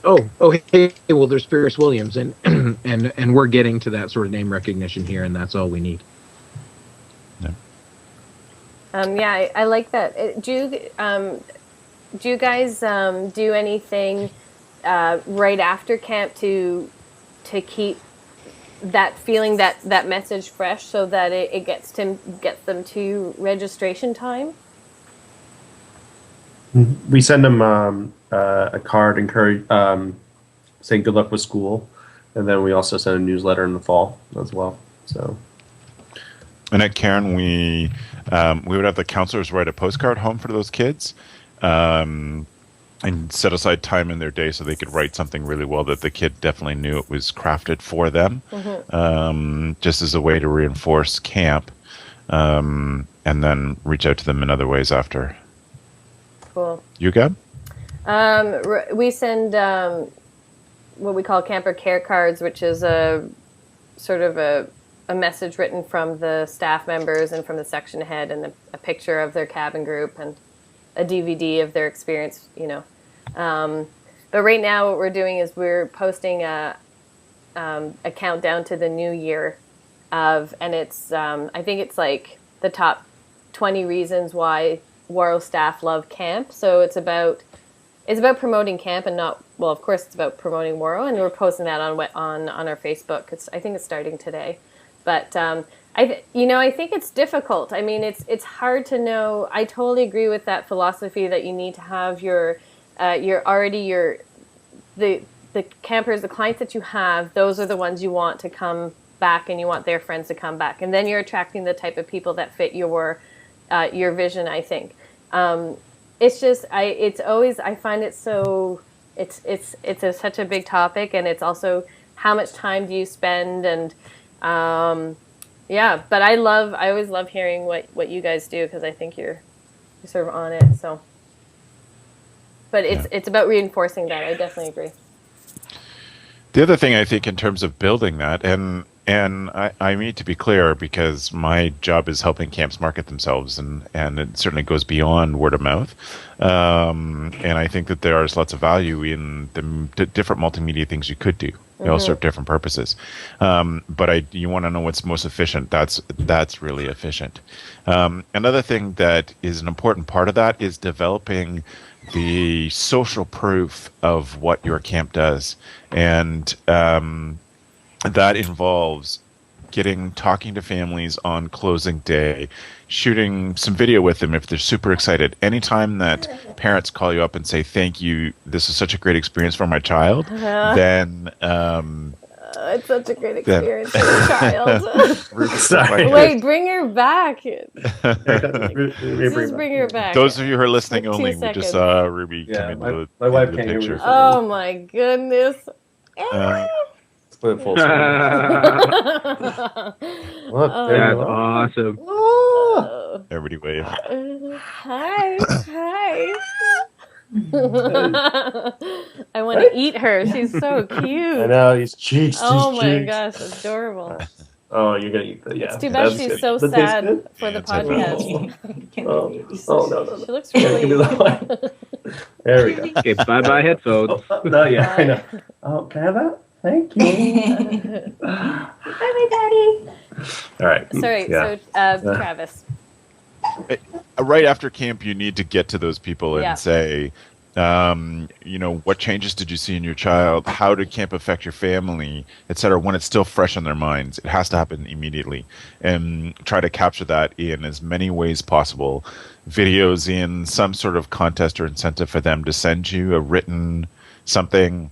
hey, well, there's Pierce Williams, and and we're getting to that sort of name recognition here, and that's all we need. Yeah. I like that. Do you guys do anything right after camp to keep that feeling, that message fresh, so that it gets them to registration time? We send them a card saying good luck with school, and then we also send a newsletter in the fall as well. So, and at Cairn, we would have the counselors write a postcard home for those kids, and set aside time in their day so they could write something really well that the kid definitely knew it was crafted for them, just as a way to reinforce camp, and then reach out to them in other ways after. Cool. You, Gab? We send what we call camper care cards, which is a sort of a message written from the staff members and from the section head, and a picture of their cabin group, and a DVD of their experience, But right now what we're doing is we're posting a countdown to the new year and it's, I think it's like the top 20 reasons why Waro staff love camp. So it's about promoting camp, and not, well, of course it's about promoting Waro, and we're posting that on our Facebook. I think it's starting today. But I think it's difficult. I mean, it's hard to know. I totally agree with that philosophy that you need to have the campers, the clients that you have, those are the ones you want to come back, and you want their friends to come back, and then you're attracting the type of people that fit your vision, I think. It's just, I find it so, it's such a big topic, and it's also how much time do you spend, and but I always love hearing what you guys do, because I think you're sort of on it. So, but it's about reinforcing that. I definitely agree. The other thing I think in terms of building that, and And I need to be clear because my job is helping camps market themselves, and it certainly goes beyond word of mouth. And I think that there is lots of value in the different multimedia things you could do. They all serve different purposes. But you want to know what's most efficient. That's really efficient. Another thing that is an important part of that is developing the social proof of what your camp does. And that involves talking to families on closing day, shooting some video with them if they're super excited. Anytime that parents call you up and say, "Thank you, this is such a great experience for my child," then it's such a great experience for the child. Sorry. Wait, bring her back. Just bring her back. Those of you who are listening Like 2 only, we seconds. just saw Ruby Yeah, come into my wife the can't hear picture. me. Oh my goodness. Let's put it full screen. Look, there That's you go. awesome. Oh. Everybody wave. Hi. Hi. I want to eat her. She's so cute. I know, these cheeks. Oh these my cheeks. gosh, adorable. Oh, you're gonna eat that? Yeah. It's too bad that's she's good. so Does it taste sad good? for the Yeah, it's okay. podcast. Oh no. She looks Yeah, give me really. the line. There we go. Okay, bye-bye headphones. Oh, no, yeah, I know. Oh, can I have that? Thank you. Bye, Daddy. All right. Sorry, Yeah. so Travis. Right after camp, you need to get to those people and Yeah. say, what changes did you see in your child? How did camp affect your family, et cetera, when it's still fresh in their minds? It has to happen immediately. And try to capture that in as many ways possible. Videos in some sort of contest or incentive for them to send you a written something.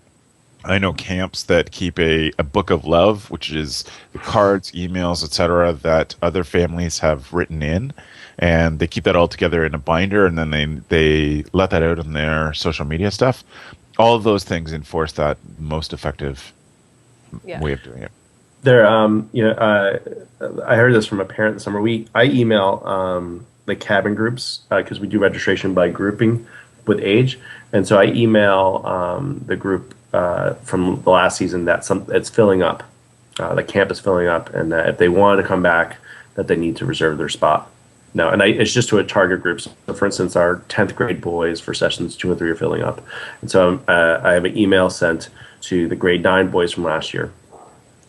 I know camps that keep a book of love, which is the cards, emails, etc., that other families have written in, and they keep that all together in a binder, and then they let that out on their social media stuff. All of those things enforce that most effective way of doing it. There, I heard this from a parent this summer. I email the cabin groups because we do registration by grouping with age, and so I email the group from the last season that it's filling up. The camp is filling up, and that if they want to come back, that they need to reserve their spot. No, and it's just to a target group. So, for instance, our 10th grade boys for sessions 2 and 3 are filling up, and so I have an email sent to the grade 9 boys from last year.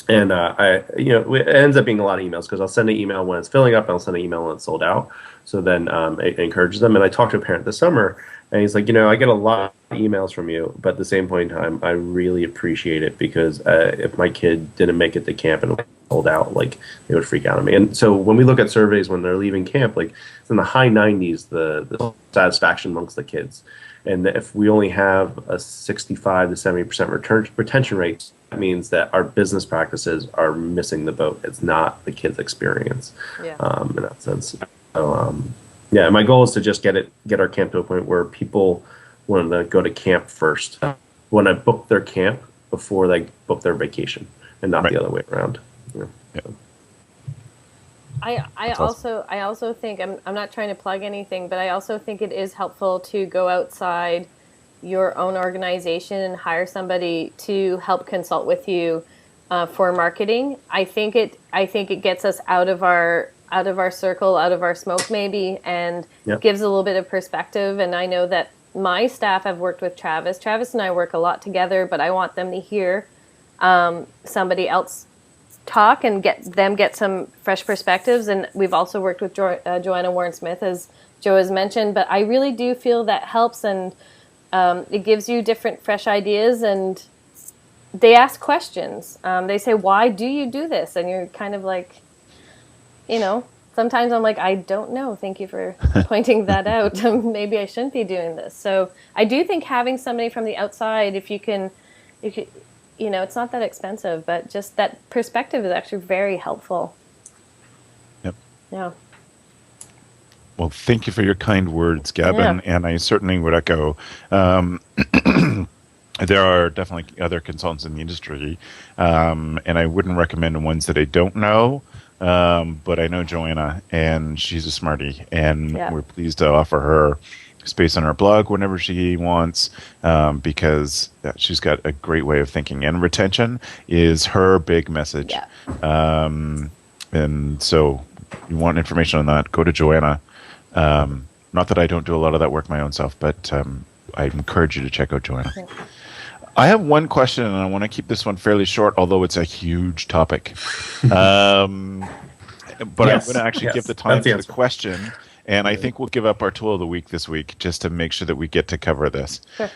And it ends up being a lot of emails because I'll send an email when it's filling up and I'll send an email when it's sold out. So then it encourages them. And I talked to a parent this summer, and he's like, I get a lot of emails from you, but at the same point in time, I really appreciate it because if my kid didn't make it to camp and it was sold out, like they would freak out on me. And so when we look at surveys when they're leaving camp, like it's in the high 90s, the satisfaction amongst the kids. And if we only have a 65 to 70% retention rate, that means that our business practices are missing the boat. It's not the kids' experience in that sense. So, my goal is to just get our camp to a point where people want to go to camp first, want to book their camp before they book their vacation, and not the other way around. Yeah. I also think I'm not trying to plug anything, but I also think it is helpful to go outside your own organization and hire somebody to help consult with you for marketing. I think it gets us out of our circle, out of our smoke maybe, and gives a little bit of perspective. And I know that my staff have worked with Travis. Travis and I work a lot together, but I want them to hear somebody else talk and get some fresh perspectives. And we've also worked with Joanna Warren-Smith, as Joe has mentioned, but I really do feel that helps, and it gives you different fresh ideas, and they ask questions. They say, why do you do this? And you're kind of like, sometimes I'm like, I don't know. Thank you for pointing that out. Maybe I shouldn't be doing this. So I do think having somebody from the outside, if you can, it's not that expensive, but just that perspective is actually very helpful. Yep. Yeah. Well, thank you for your kind words, Gavin, and I certainly would echo. There are definitely other consultants in the industry, and I wouldn't recommend ones that I don't know, but I know Joanna, and she's a smarty, and we're pleased to offer her space on her blog whenever she wants, because she's got a great way of thinking. And retention is her big message. Yeah. And so you want information on that, go to Joanna. Not that I don't do a lot of that work my own self, but I encourage you to check out Joanna. Yeah. I have one question, and I want to keep this one fairly short, although it's a huge topic. But I'm going to actually give the time to the question, and I think we'll give up our tool of the week this week just to make sure that we get to cover this. Sure.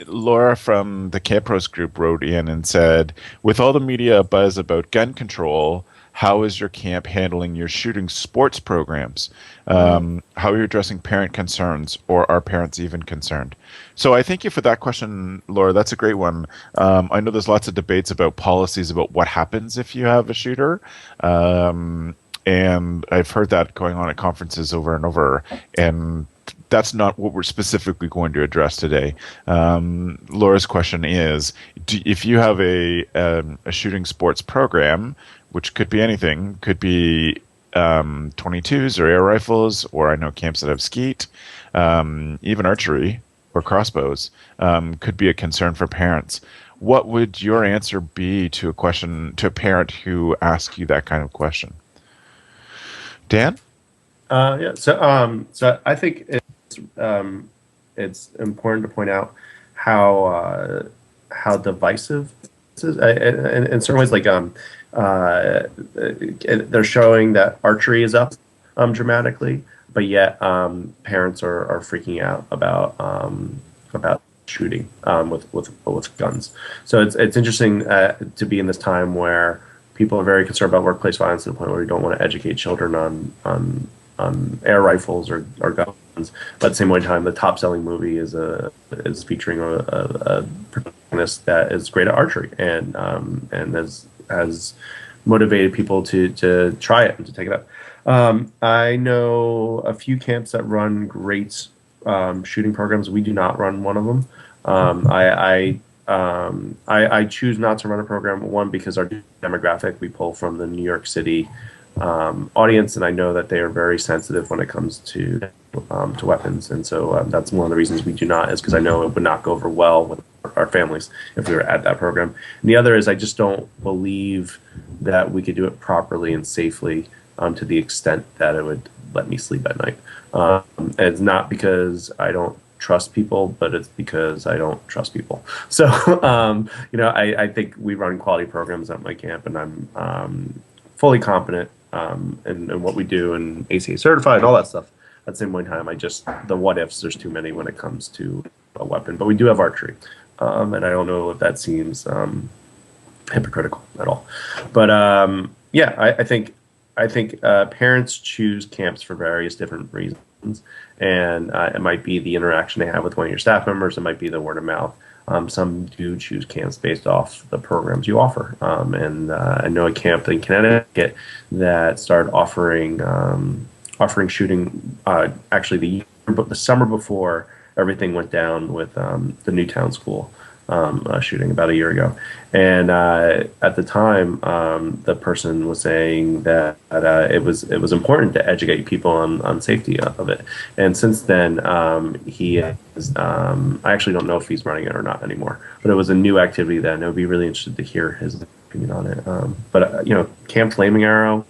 Laura from the Camp Pros group wrote in and said, with all the media buzz about gun control, how is your camp handling your shooting sports programs? How are you addressing parent concerns, or are parents even concerned? So I thank you for that question, Laura. That's a great one. I know there's lots of debates about policies about what happens if you have a shooter. And I've heard that going on at conferences over and over. And that's not what we're specifically going to address today. Laura's question is, if you have a shooting sports program, which could be anything, could be 22s or air rifles, or I know camps that have skeet, even archery or crossbows, could be a concern for parents. What would your answer be to a parent who asks you that kind of question? Dan? So I think it's important to point out how divisive this is. In certain ways, like they're showing that archery is up dramatically, but yet parents are freaking out about shooting with guns. So it's interesting to be in this time where people are very concerned about workplace violence to the point where we don't want to educate children on air rifles or guns. But at the same time, the top-selling movie is featuring a protagonist that is great at archery and has motivated people to try it and to take it up. I know a few camps that run great shooting programs. We do not run one of them. I choose not to run a program, one, because our demographic, we pull from the New York City audience, and I know that they are very sensitive when it comes to weapons, and so that's one of the reasons we do not, is because I know it would not go over well with our families if we were at that program. And the other is I just don't believe that we could do it properly and safely to the extent that it would let me sleep at night. And it's not because I don't trust people, but it's because I don't trust people. So, I think we run quality programs at my camp, and I'm fully confident in what we do and ACA certified and all that stuff. At the same point in time, the what ifs, there's too many when it comes to a weapon. But we do have archery, and I don't know if that seems hypocritical at all. But I think parents choose camps for various different reasons, and it might be the interaction they have with one of your staff members. It might be the word of mouth. Some do choose camps based off the programs you offer. And I know a camp in Connecticut that started offering shooting actually the summer before everything went down with the Newtown school shooting about a year ago. And at the time, the person was saying that it was important to educate people on safety of it. And since then, he is, I actually don't know if he's running it or not anymore, but it was a new activity that I would be really interested to hear his opinion on it. Camp Flaming Arrow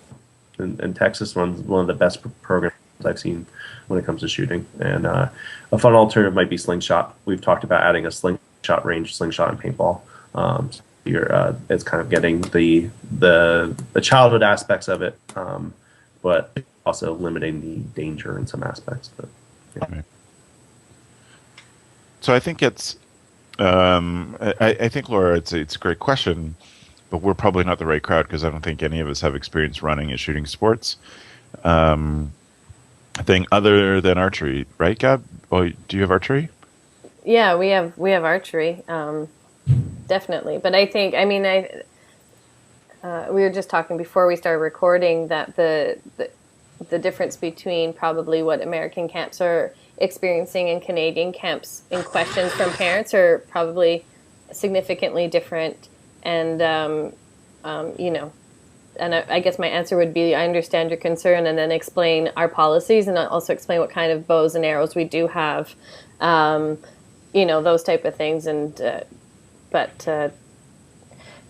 in Texas runs one of the best programs I've seen when it comes to shooting. And a fun alternative might be slingshot. We've talked about adding a slingshot range, slingshot and paintball. It's kind of getting the childhood aspects of it, but also limiting the danger in some aspects. But yeah. Okay. So I think it's, I think, Laura, it's a great question, but we're probably not the right crowd because I don't think any of us have experience running and shooting sports. Thing other than archery, right, Gab? Oh, do you have archery? Yeah, we have archery, definitely. But I think, we were just talking before we started recording that the difference between probably what American camps are experiencing and Canadian camps in questions from parents are probably significantly different. And I guess my answer would be I understand your concern, and then explain our policies, and also explain what kind of bows and arrows we do have, those type of things. And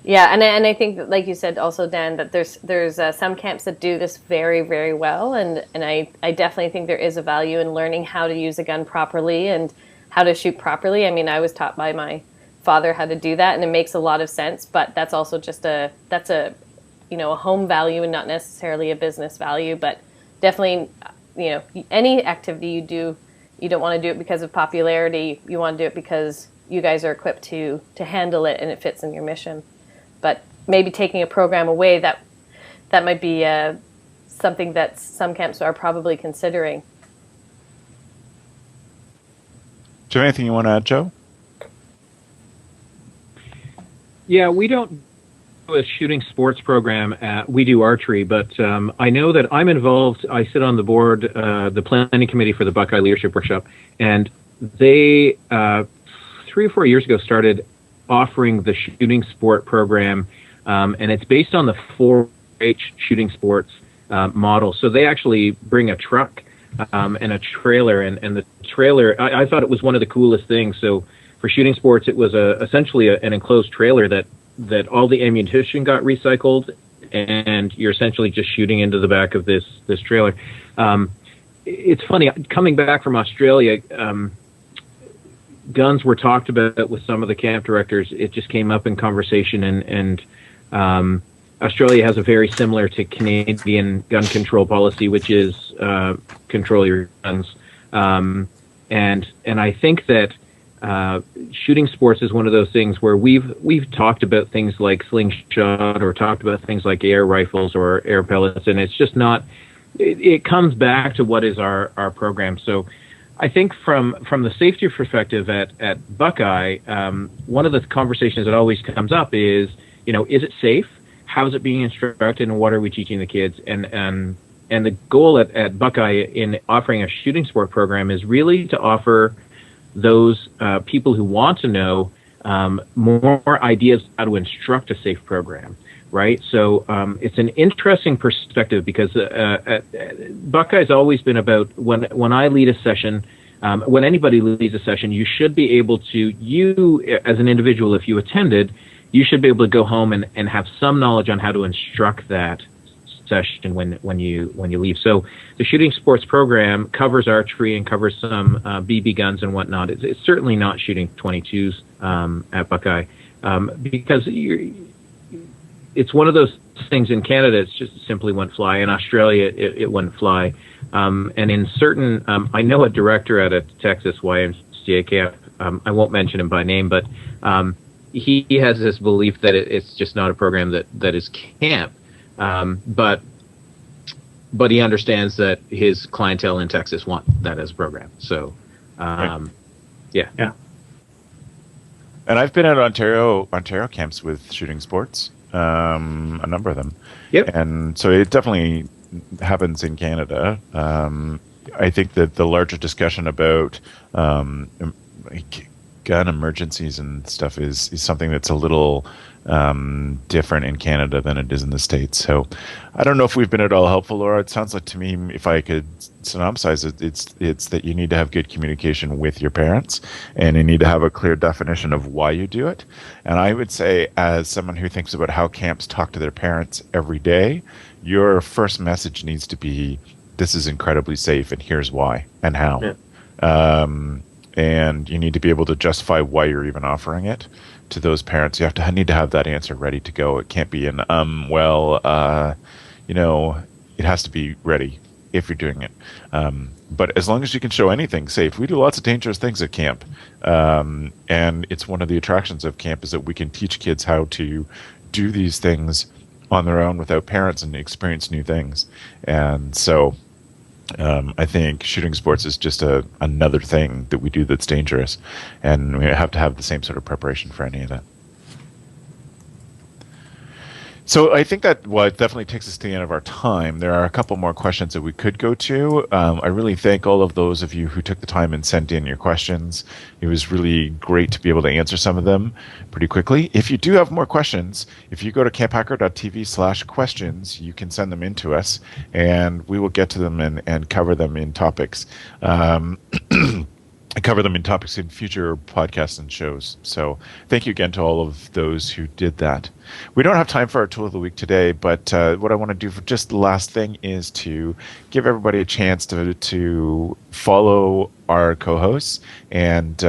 yeah, and I think that, like you said also, Dan, that there's some camps that do this very, very well, and I definitely think there is a value in learning how to use a gun properly and how to shoot properly. I mean, I was taught by my father how to do that, and it makes a lot of sense, but that's also just a home value and not necessarily a business value. But definitely, any activity you do, you don't want to do it because of popularity. You want to do it because you guys are equipped to handle it and it fits in your mission. But maybe taking a program away, that might be something that some camps are probably considering. Do you have anything you want to add, Joe? Yeah, we don't do a shooting sports program. We do archery, but I know that I'm involved. I sit on the board, the planning committee for the Buckeye Leadership Workshop, and they 3 or 4 years ago started offering the shooting sport program, and it's based on the 4-H shooting sports model. So they actually bring a truck and a trailer, and the trailer, I thought it was one of the coolest things. So for shooting sports, it was essentially an enclosed trailer that all the ammunition got recycled, and you're essentially just shooting into the back of this trailer. It's funny, coming back from Australia, guns were talked about with some of the camp directors. It just came up in conversation, and Australia has a very similar to Canadian gun control policy, which is control your guns. And I think that shooting sports is one of those things where we've talked about things like slingshot, or talked about things like air rifles or air pellets, and it's just not. It comes back to what is our program. So I think from the safety perspective at Buckeye, one of the conversations that always comes up is, is it safe? How is it being instructed, and what are we teaching the kids? And the goal at Buckeye in offering a shooting sport program is really to offer those people who want to know more ideas how to instruct a safe program, right? So it's an interesting perspective, because Buckeye's always been about, when I lead a session, when anybody leads a session, you should be able to, you as an individual, if you attended, you should be able to go home and have some knowledge on how to instruct that session when you leave. So the shooting sports program covers archery and covers some BB guns and whatnot. It's certainly not shooting 22s at Buckeye, because it's one of those things in Canada. It's just simply wouldn't fly. In Australia, it wouldn't fly. And in certain, I know a director at a Texas YMCA camp. I won't mention him by name, but he has this belief that it's just not a program that is camp. But he understands that his clientele in Texas want that as a program. So, yeah. And I've been at Ontario camps with shooting sports, a number of them. Yep. And so it definitely happens in Canada. I think that the larger discussion about gun emergencies and stuff is something that's a little different in Canada than it is in the States. So I don't know if we've been at all helpful, Laura. It sounds like to me, if I could synopsize it, it's that you need to have good communication with your parents, and you need to have a clear definition of why you do it. And I would say, as someone who thinks about how camps talk to their parents every day, your first message needs to be, this is incredibly safe, and here's why and how. Yeah. And you need to be able to justify why you're even offering it to those parents. You need to have that answer ready to go. It can't be it has to be ready if you're doing it. But as long as you can show anything safe, we do lots of dangerous things at camp. And it's one of the attractions of camp is that we can teach kids how to do these things on their own without parents and experience new things. And so I think shooting sports is just another thing that we do that's dangerous, and we have to have the same sort of preparation for any of that. So I think that it definitely takes us to the end of our time. There are a couple more questions that we could go to. I really thank all of those of you who took the time and sent in your questions. It was really great to be able to answer some of them pretty quickly. If you do have more questions, if you go to camphacker.tv/questions, you can send them in to us, and we will get to them and cover them in topics. I cover them in topics in future podcasts and shows. So thank you again to all of those who did that. We don't have time for our tool of the week today, but what I want to do for just the last thing is to give everybody a chance to follow our co-hosts and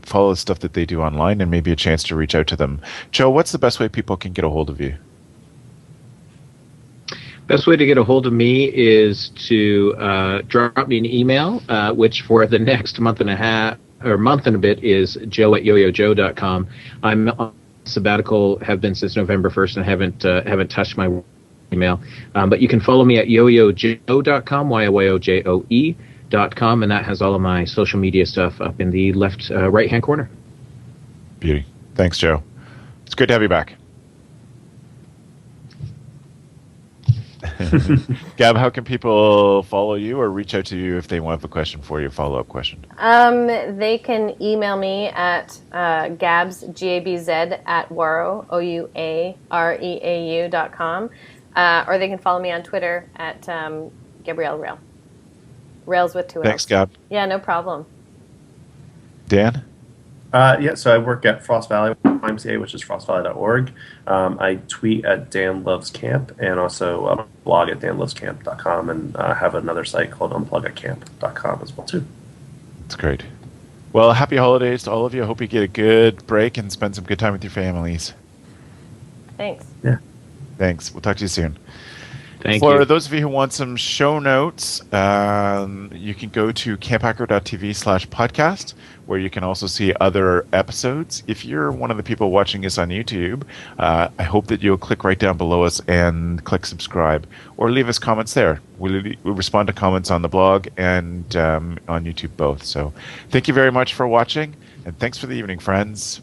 follow the stuff that they do online, and maybe a chance to reach out to them. Joe, what's the best way people can get a hold of you? Best way to get a hold of me is to drop me an email, which for the next month and a half or month and a bit is joe@yoyojoe.com. I'm on sabbatical, have been since November 1st, and haven't touched my email. But you can follow me at yoyojoe.com, yoyojoe.com, and that has all of my social media stuff up in the left right-hand corner. Beauty. Thanks, Joe. It's good to have you back. Gab, how can people follow you or reach out to you if they want a question for you, a follow-up question? They can email me at gabs, G-A-B-Z, at waro, OUAREAU.com, or they can follow me on Twitter at Gabrielle Rail. Rails with two L's. Thanks, Gab. Yeah, no problem. Dan? So I work at Frost Valley YMCA, which is frostvalley.org. I tweet at Dan Loves Camp, and also blog at danlovescamp.com, and have another site called unplugatcamp.com as well, too. That's great. Well, happy holidays to all of you. I hope you get a good break and spend some good time with your families. Thanks. Yeah. Thanks. We'll talk to you soon. Thank For you. those of you who want some show notes, you can go to camphacker.tv/podcast, where you can also see other episodes. If you're one of the people watching us on YouTube, I hope that you'll click right down below us and click subscribe, or leave us comments there. We'll respond to comments on the blog and on YouTube both. So thank you very much for watching, and thanks for the evening, friends.